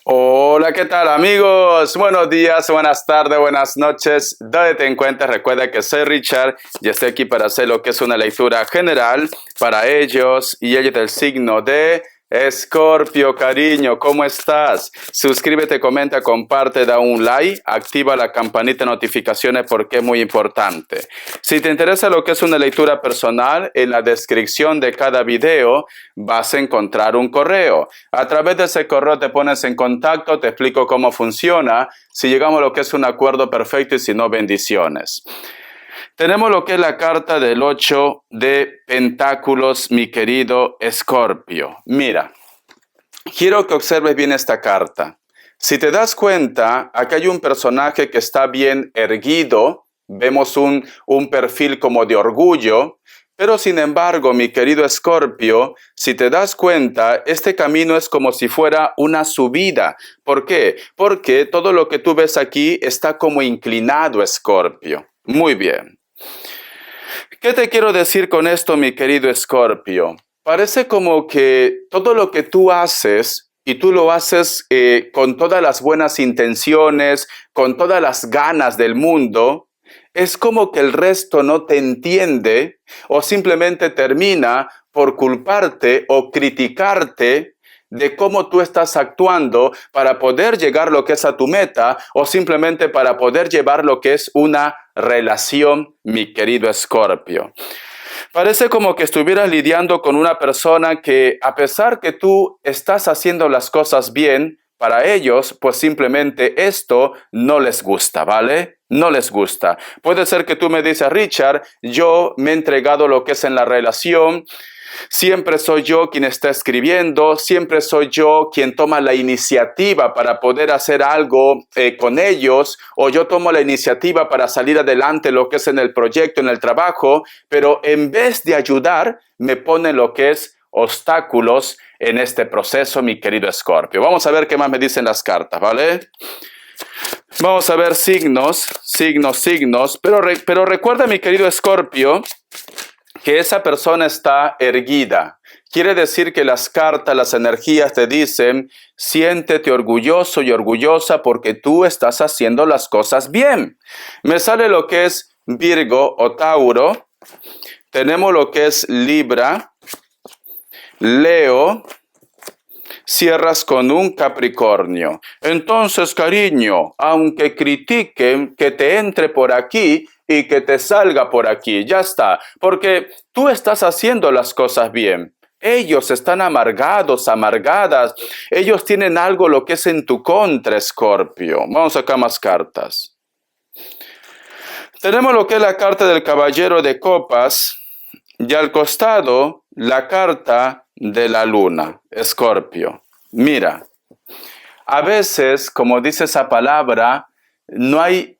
Hola, ¿qué tal amigos? Buenos días, buenas tardes, buenas noches. Donde te encuentres, recuerda que soy Richard y estoy aquí para hacer lo que es una lectura general para ellos y ellos del signo de Escorpio. Cariño, ¿cómo estás? Suscríbete, comenta, comparte, da un like, activa la campanita de notificaciones porque es muy importante. Si te interesa lo que es una lectura personal, en la descripción de cada video vas a encontrar un correo. A través de ese correo te pones en contacto, te explico cómo funciona, si llegamos a lo que es un acuerdo perfecto y si no, bendiciones. Tenemos lo que es la carta del 8 de Pentáculos, mi querido Escorpio. Mira, quiero que observes bien esta carta. Si te das cuenta, acá hay un personaje que está bien erguido, vemos un perfil como de orgullo, pero sin embargo, mi querido Escorpio, si te das cuenta, este camino es como si fuera una subida. ¿Por qué? Porque todo lo que tú ves aquí está como inclinado, Escorpio. Muy bien. ¿Qué te quiero decir con esto, mi querido Escorpio? Parece como que todo lo que tú haces, y tú lo haces con todas las buenas intenciones, con todas las ganas del mundo, es como que el resto no te entiende o simplemente termina por culparte o criticarte de cómo tú estás actuando para poder llegar lo que es a tu meta o simplemente para poder llevar lo que es una relación, mi querido Escorpio. Parece como que estuvieras lidiando con una persona que, a pesar que tú estás haciendo las cosas bien, para ellos, pues simplemente esto no les gusta, ¿vale? No les gusta. Puede ser que tú me dices, Richard, yo me he entregado lo que es en la relación. Siempre soy yo quien está escribiendo, siempre soy yo quien toma la iniciativa para poder hacer algo con ellos, o yo tomo la iniciativa para salir adelante lo que es en el proyecto, en el trabajo, pero en vez de ayudar, me pone lo que es obstáculos en este proceso, mi querido Escorpio. Vamos a ver qué más me dicen las cartas, ¿vale? Vamos a ver signos, pero recuerda, mi querido Escorpio, que esa persona está erguida. Quiere decir que las cartas, las energías te dicen, siéntete orgulloso y orgullosa porque tú estás haciendo las cosas bien. Me sale lo que es Virgo o Tauro. Tenemos lo que es Libra, Leo, cierras con un Capricornio. Entonces, cariño, aunque critiquen, que te entre por aquí y que te salga por aquí, ya está, porque tú estás haciendo las cosas bien. Ellos están amargados, amargadas. Ellos tienen algo lo que es en tu contra, Escorpio. Vamos acá más cartas. Tenemos lo que es la carta del Caballero de Copas y al costado la carta de la Luna, Escorpio. Mira, a veces, como dice esa palabra, no hay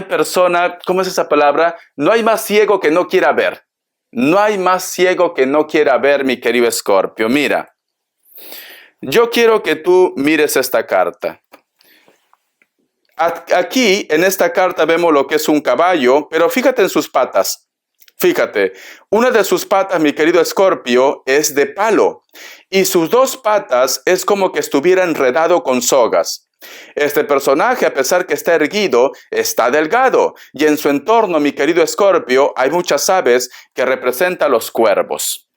persona, ¿cómo es esa palabra? No hay más ciego que no quiera ver. No hay más ciego que no quiera ver, mi querido Escorpio. Mira, yo quiero que tú mires esta carta. Aquí, en esta carta, vemos lo que es un caballo, pero fíjate en sus patas. Fíjate, una de sus patas, mi querido Escorpio, es de palo y sus dos patas es como que estuviera enredado con sogas. Este personaje, a pesar que está erguido, está delgado y en su entorno, mi querido Escorpio, hay muchas aves que representan los cuervos.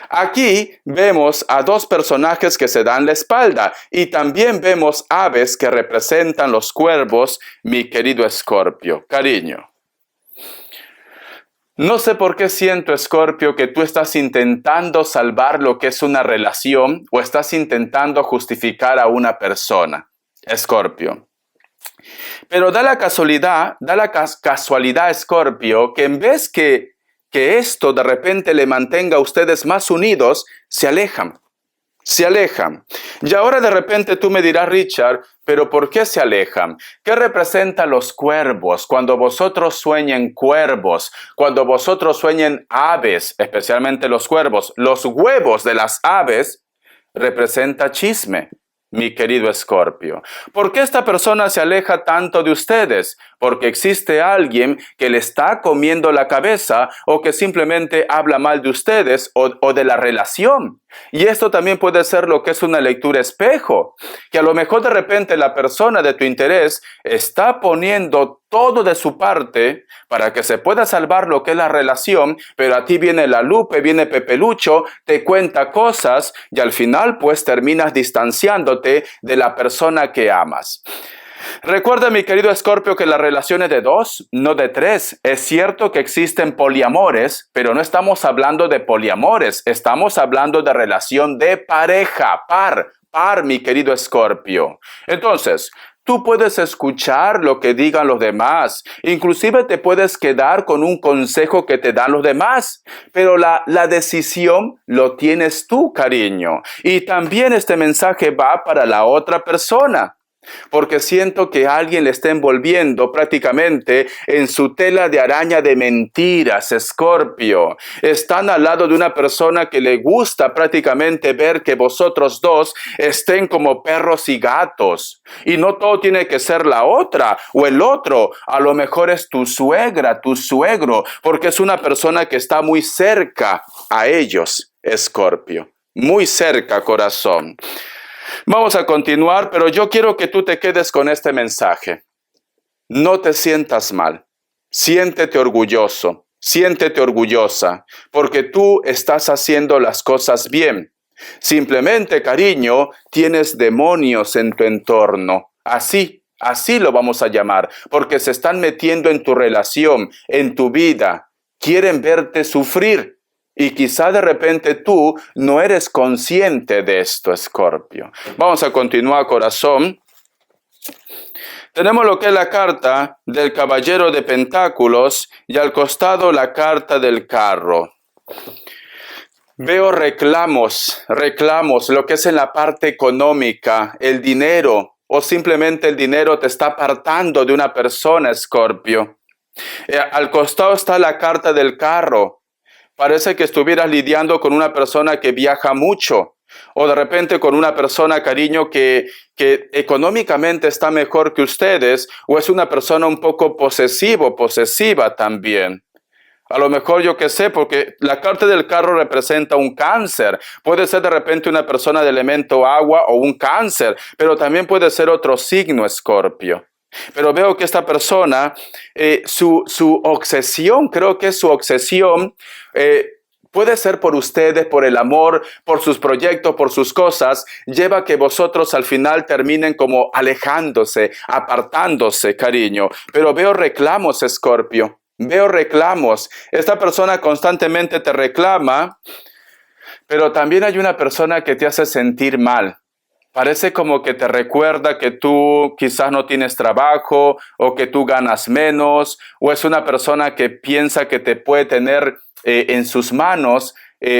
Aquí vemos a dos personajes que se dan la espalda y también vemos aves que representan los cuervos, mi querido Escorpio. Cariño. No sé por qué siento, Escorpio, que tú estás intentando salvar lo que es una relación o estás intentando justificar a una persona, Escorpio. Pero da la casualidad, Escorpio, que en vez que esto de repente le mantenga a ustedes más unidos, se alejan. Se alejan. Y ahora de repente tú me dirás, Richard, ¿pero por qué se alejan? ¿Qué representan los cuervos? Cuando vosotros sueñen cuervos, cuando vosotros sueñen aves, especialmente los cuervos, los huevos de las aves representa chisme, mi querido Escorpio. ¿Por qué esta persona se aleja tanto de ustedes? porque existe alguien que le está comiendo la cabeza o que simplemente habla mal de ustedes o de la relación. Y esto también puede ser lo que es una lectura espejo, que a lo mejor de repente la persona de tu interés está poniendo todo de su parte para que se pueda salvar lo que es la relación, pero a ti viene la Lupe, viene Pepelucho, te cuenta cosas y al final pues terminas distanciándote de la persona que amas. Recuerda, mi querido Escorpio, que la relación es de dos, no de tres. Es cierto que existen poliamores, pero no estamos hablando de poliamores, estamos hablando de relación de pareja, par, mi querido Escorpio. Entonces, tú puedes escuchar lo que digan los demás, inclusive te puedes quedar con un consejo que te dan los demás, pero la decisión lo tienes tú, cariño. Y también este mensaje va para la otra persona. Porque siento que alguien le está envolviendo prácticamente en su tela de araña de mentiras, Escorpio. Están al lado de una persona que le gusta prácticamente ver que vosotros dos estén como perros y gatos. Y no todo tiene que ser la otra o el otro. A lo mejor es tu suegra, tu suegro, porque es una persona que está muy cerca a ellos, Escorpio. Muy cerca, corazón. Vamos a continuar, pero yo quiero que tú te quedes con este mensaje. No te sientas mal. Siéntete orgulloso, siéntete orgullosa, porque tú estás haciendo las cosas bien. Simplemente, cariño, tienes demonios en tu entorno. Así lo vamos a llamar, porque se están metiendo en tu relación, en tu vida. Quieren verte sufrir. Y quizá de repente tú no eres consciente de esto, Escorpio. Vamos a continuar, corazón. Tenemos lo que es la carta del caballero de pentáculos y al costado la carta del carro. Veo reclamos, lo que es en la parte económica, el dinero, o simplemente el dinero te está apartando de una persona, Escorpio. Al costado está la carta del carro. Parece que estuvieras lidiando con una persona que viaja mucho o de repente con una persona, cariño, que económicamente está mejor que ustedes o es una persona un poco posesiva también. A lo mejor yo qué sé, porque la carta del carro representa un cáncer. Puede ser de repente una persona de elemento agua o un cáncer, pero también puede ser otro signo, Escorpio. Pero veo que esta persona, su obsesión, creo que su obsesión puede ser por ustedes, por el amor, por sus proyectos, por sus cosas, lleva a que vosotros al final terminen como alejándose, apartándose, cariño. Pero veo reclamos, Escorpio, veo reclamos. Esta persona constantemente te reclama, pero también hay una persona que te hace sentir mal. Parece como que te recuerda que tú quizás no tienes trabajo o que tú ganas menos, o es una persona que piensa que te puede tener en sus manos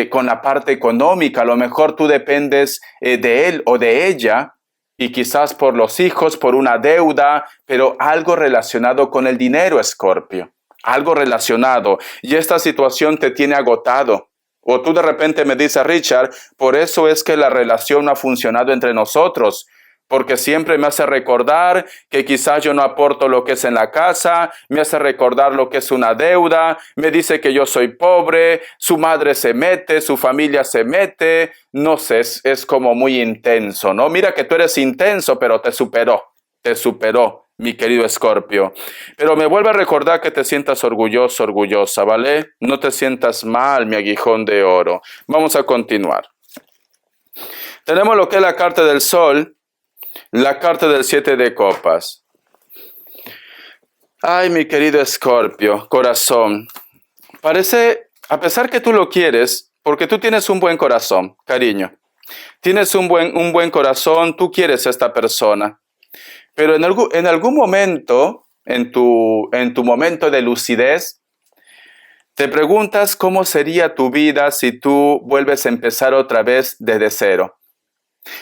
con la parte económica. A lo mejor tú dependes de él o de ella y quizás por los hijos, por una deuda, pero algo relacionado con el dinero, Escorpio. Algo relacionado. Y esta situación te tiene agotado. O tú de repente me dices, Richard, por eso es que la relación no ha funcionado entre nosotros, porque siempre me hace recordar que quizás yo no aporto lo que es en la casa, me hace recordar lo que es una deuda, me dice que yo soy pobre, su madre se mete, su familia se mete, no sé, es como muy intenso, ¿no? Mira que tú eres intenso, pero te superó. Mi querido Escorpio, pero me vuelve a recordar que te sientas orgulloso, orgullosa, ¿vale? No te sientas mal, mi aguijón de oro. Vamos a continuar. Tenemos lo que es la carta del sol, la carta del 7 de copas. Ay, mi querido Escorpio, corazón, parece, a pesar que tú lo quieres, porque tú tienes un buen corazón, cariño, tienes un buen corazón, tú quieres a esta persona. Pero en algún momento, en tu momento de lucidez, te preguntas cómo sería tu vida si tú vuelves a empezar otra vez desde cero.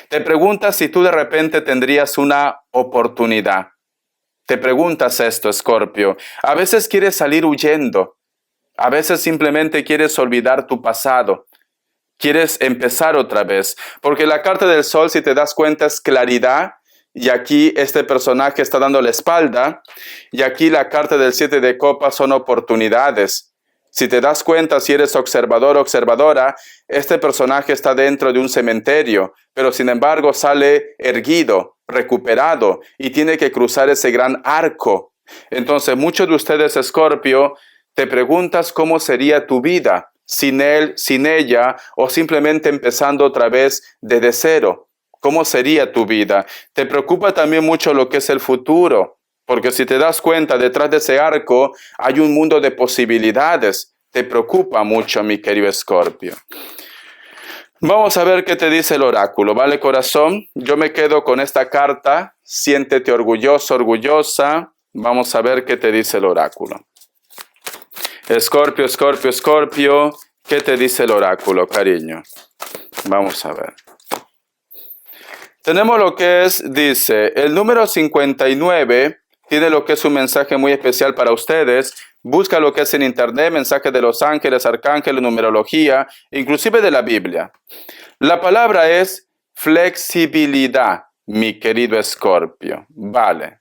Te preguntas si tú de repente tendrías una oportunidad. Te preguntas esto, Escorpio. A veces quieres salir huyendo. A veces simplemente quieres olvidar tu pasado. Quieres empezar otra vez. Porque la carta del sol, si te das cuenta, es claridad. y aquí este personaje está dando la espalda, y aquí la carta del 7 de copas son oportunidades. Si te das cuenta, si eres observador o observadora, este personaje está dentro de un cementerio, pero sin embargo sale erguido, recuperado, y tiene que cruzar ese gran arco. Entonces, muchos de ustedes, Escorpio, te preguntas cómo sería tu vida, sin él, sin ella, o simplemente empezando otra vez desde cero. ¿Cómo sería tu vida? Te preocupa también mucho lo que es el futuro. Porque si te das cuenta, detrás de ese arco hay un mundo de posibilidades. Te preocupa mucho, mi querido Escorpio. Vamos a ver qué te dice el oráculo, ¿vale, corazón? Yo me quedo con esta carta. Siéntete orgulloso, orgullosa. Vamos a ver qué te dice el oráculo. Escorpio, Escorpio, Escorpio. ¿Qué te dice el oráculo, cariño? Vamos a ver. Tenemos lo que dice, el número 59... tiene lo que es un mensaje muy especial para ustedes. Busca lo que es en internet, mensaje de los ángeles, arcángeles, numerología, inclusive de la Biblia. La palabra es flexibilidad, mi querido Escorpio. Vale.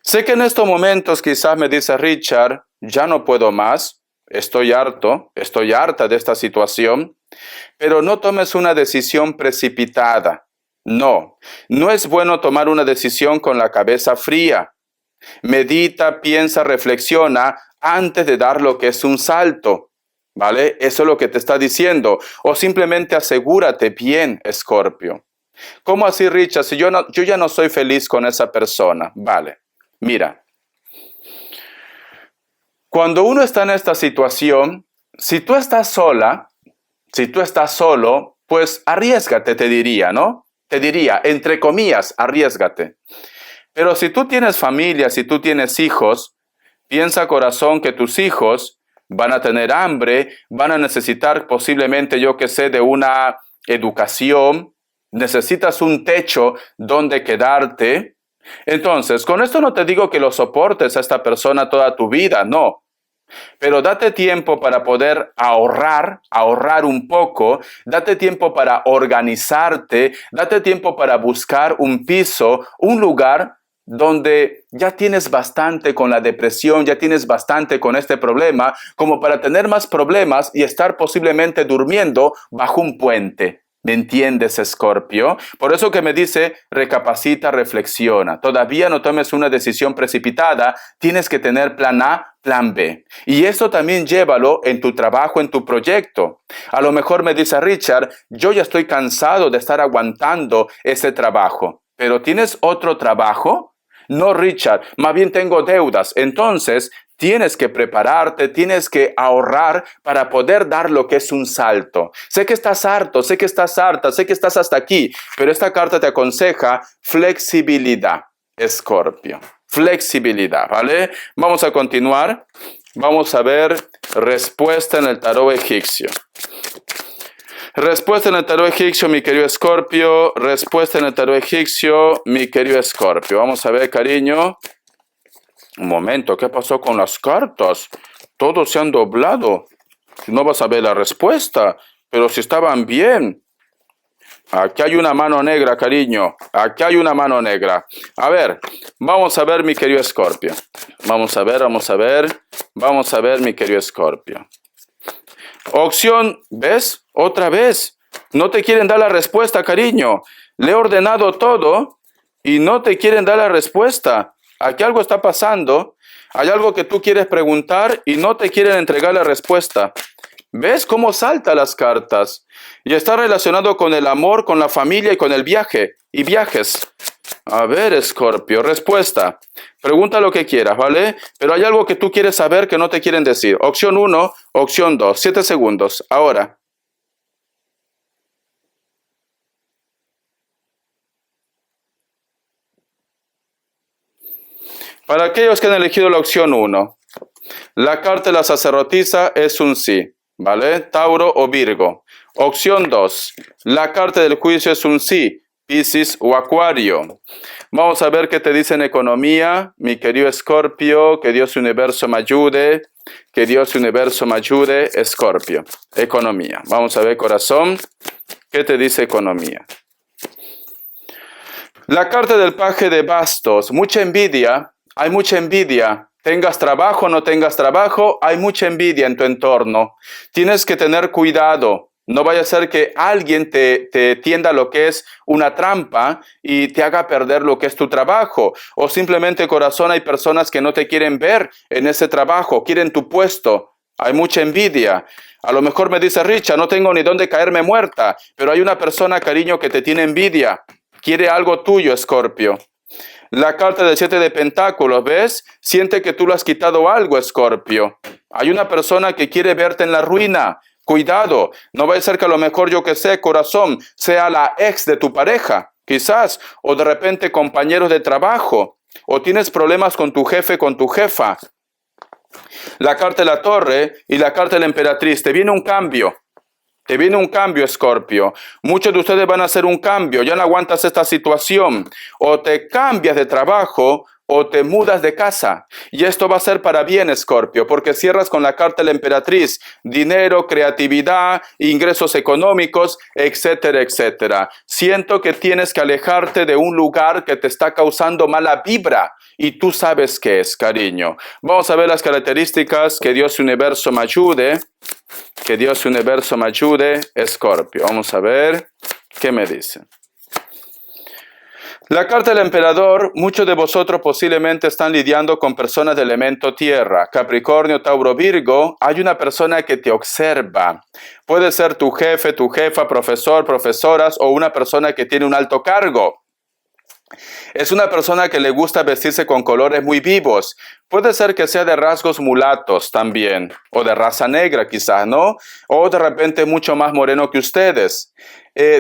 Sé que en estos momentos quizás me dice Richard, ya no puedo más, estoy harta de esta situación, pero no tomes una decisión precipitada. No es bueno tomar una decisión con la cabeza fría. Medita, piensa, reflexiona antes de dar lo que es un salto, ¿vale? Eso es lo que te está diciendo. O simplemente asegúrate bien, Escorpio. ¿Cómo así, Richard? Si yo ya no soy feliz con esa persona. Vale, mira. Cuando uno está en esta situación, si tú estás sola, si tú estás solo, pues arriésgate, te diría, ¿no? Te diría, entre comillas, arriésgate. Pero si tú tienes familia, si tú tienes hijos, piensa, corazón, que tus hijos van a tener hambre, van a necesitar posiblemente, yo que sé, de una educación, necesitas un techo donde quedarte. Entonces, con esto no te digo que lo soportes a esta persona toda tu vida, no. Pero date tiempo para poder ahorrar un poco, date tiempo para organizarte, date tiempo para buscar un piso, un lugar donde ya tienes bastante con la depresión, ya tienes bastante con este problema, como para tener más problemas y estar posiblemente durmiendo bajo un puente. ¿Me entiendes, Escorpio? Por eso que me dice, recapacita, reflexiona. Todavía no tomes una decisión precipitada, tienes que tener plan A, plan B. Y esto también llévalo en tu trabajo, en tu proyecto. A lo mejor me dice Richard, yo ya estoy cansado de estar aguantando ese trabajo. ¿Pero tienes otro trabajo? No, Richard, más bien tengo deudas. Entonces, tienes que prepararte, tienes que ahorrar para poder dar lo que es un salto. Sé que estás harto, sé que estás harta, sé que estás hasta aquí, pero esta carta te aconseja flexibilidad, Escorpio. Flexibilidad, ¿vale? Vamos a continuar. Vamos a ver respuesta en el tarot egipcio. Respuesta en el tarot egipcio, mi querido Escorpio. Respuesta en el tarot egipcio, mi querido Escorpio. Vamos a ver, cariño. Un momento, ¿qué pasó con las cartas? Todos se han doblado. No vas a ver la respuesta, pero si estaban bien. Aquí hay una mano negra, cariño. Aquí hay una mano negra. A ver, vamos a ver, mi querido Escorpio. Vamos a ver, vamos a ver. Vamos a ver, mi querido Escorpio. Opción, ¿ves? Otra vez. No te quieren dar la respuesta, cariño. Le he ordenado todo y no te quieren dar la respuesta. Aquí algo está pasando. Hay algo que tú quieres preguntar y no te quieren entregar la respuesta. ¿Ves cómo saltan las cartas? Y está relacionado con el amor, con la familia y con el viaje. Y viajes. A ver, Escorpio, respuesta. Pregunta lo que quieras, ¿vale? Pero hay algo que tú quieres saber que no te quieren decir. Opción 1, opción 2. 7 segundos. Ahora. Para aquellos que han elegido la opción 1, la carta de la sacerdotisa es un sí, ¿vale? Tauro o Virgo. Opción 2, la carta del juicio es un sí, Piscis o Acuario. Vamos a ver qué te dice en economía, mi querido Escorpio, que Dios universo me ayude, que Dios universo me ayude, Escorpio. Economía. Vamos a ver, corazón, qué te dice economía. La carta del paje de bastos, mucha envidia, hay mucha envidia. Tengas trabajo o no tengas trabajo, hay mucha envidia en tu entorno. Tienes que tener cuidado. No vaya a ser que alguien te tienda lo que es una trampa y te haga perder lo que es tu trabajo. O simplemente, corazón, hay personas que no te quieren ver en ese trabajo, quieren tu puesto. Hay mucha envidia. A lo mejor me dice, Richard, no tengo ni dónde caerme muerta, pero hay una persona, cariño, que te tiene envidia. Quiere algo tuyo, Escorpio. La carta del 7 de pentáculos, ¿ves? Siente que tú le has quitado algo, Escorpio. Hay una persona que quiere verte en la ruina. Cuidado, no vaya a ser que a lo mejor, yo que sé, corazón, sea la ex de tu pareja, quizás, o de repente compañeros de trabajo, o tienes problemas con tu jefe, con tu jefa. La carta de la torre y la carta de la emperatriz, te viene un cambio. Te viene un cambio, Escorpio. Muchos de ustedes van a hacer un cambio. Ya no aguantas esta situación. O te cambias de trabajo o te mudas de casa. Y esto va a ser para bien, Escorpio, porque cierras con la carta de la emperatriz. Dinero, creatividad, ingresos económicos, etcétera, etcétera. Siento que tienes que alejarte de un lugar que te está causando mala vibra. Y tú sabes qué es, cariño. Vamos a ver las características. Que Dios Universo me ayude. Que Dios Universo me ayude, Escorpio. Vamos a ver qué me dice. La carta del emperador, muchos de vosotros posiblemente están lidiando con personas de elemento tierra. Capricornio, Tauro, Virgo, hay una persona que te observa. Puede ser tu jefe, tu jefa, profesor, profesoras o una persona que tiene un alto cargo. Es una persona que le gusta vestirse con colores muy vivos. Puede ser que sea de rasgos mulatos también, o de raza negra quizás, ¿no? O de repente mucho más moreno que ustedes.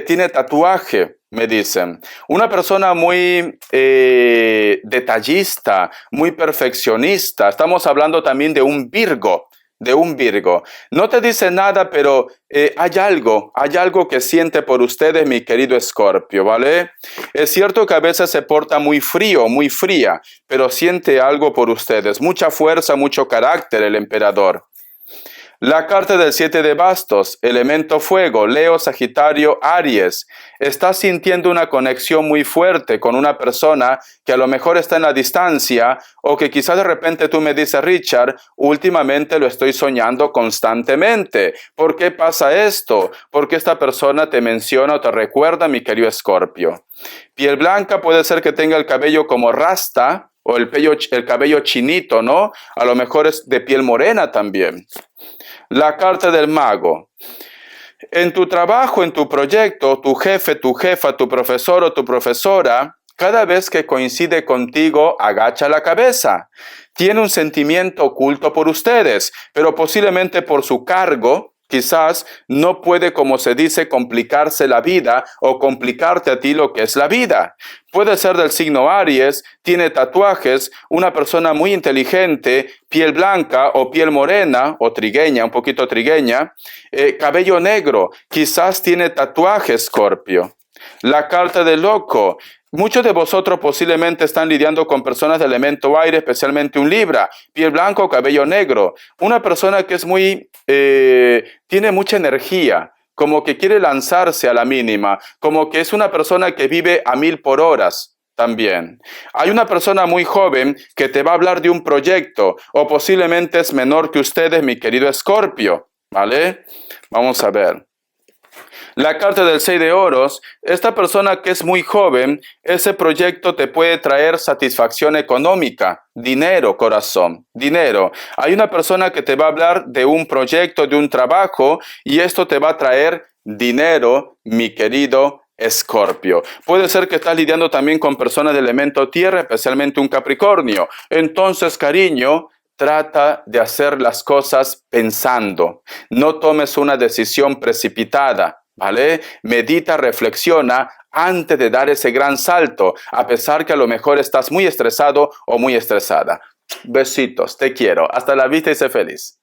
Tiene tatuaje, me dicen. Una persona muy detallista, muy perfeccionista. Estamos hablando también de un Virgo. No te dice nada, pero hay algo que siente por ustedes, mi querido Escorpio, ¿vale? Es cierto que a veces se porta muy frío, muy fría, pero siente algo por ustedes. Mucha fuerza, mucho carácter el emperador. La carta del 7 de bastos, elemento fuego, Leo, Sagitario, Aries. Estás sintiendo una conexión muy fuerte con una persona que a lo mejor está en la distancia o que quizás de repente tú me dices, Richard, últimamente lo estoy soñando constantemente. ¿Por qué pasa esto? Porque esta persona te menciona o te recuerda, mi querido Escorpio. Piel blanca, puede ser que tenga el cabello como rasta o el cabello chinito, ¿no? A lo mejor es de piel morena también. La carta del mago. En tu trabajo, en tu proyecto, tu jefe, tu jefa, tu profesor o tu profesora, cada vez que coincide contigo, agacha la cabeza. Tiene un sentimiento oculto por ustedes, pero posiblemente por su cargo, quizás no puede, como se dice, complicarse la vida o complicarte a ti lo que es la vida. Puede ser del signo Aries, tiene tatuajes, una persona muy inteligente, piel blanca o piel morena o trigueña, un poquito trigueña, cabello negro, quizás tiene tatuajes, Escorpio. La carta del loco. Muchos de vosotros posiblemente están lidiando con personas de elemento aire, especialmente un Libra, piel blanco, cabello negro. Una persona que es tiene mucha energía, como que quiere lanzarse a la mínima, como que es una persona que vive a 1000 por hora también. Hay una persona muy joven que te va a hablar de un proyecto, o posiblemente es menor que ustedes, mi querido Escorpio, ¿vale? Vamos a ver. La carta del 6 de oros, esta persona que es muy joven, ese proyecto te puede traer satisfacción económica, dinero, corazón, dinero. Hay una persona que te va a hablar de un proyecto, de un trabajo, y esto te va a traer dinero, mi querido Escorpio. Puede ser que estás lidiando también con personas de elemento tierra, especialmente un Capricornio. Entonces, cariño, trata de hacer las cosas pensando. No tomes una decisión precipitada, ¿vale? Medita, reflexiona antes de dar ese gran salto, a pesar que a lo mejor estás muy estresado o muy estresada. Besitos, te quiero. Hasta la vista y sé feliz.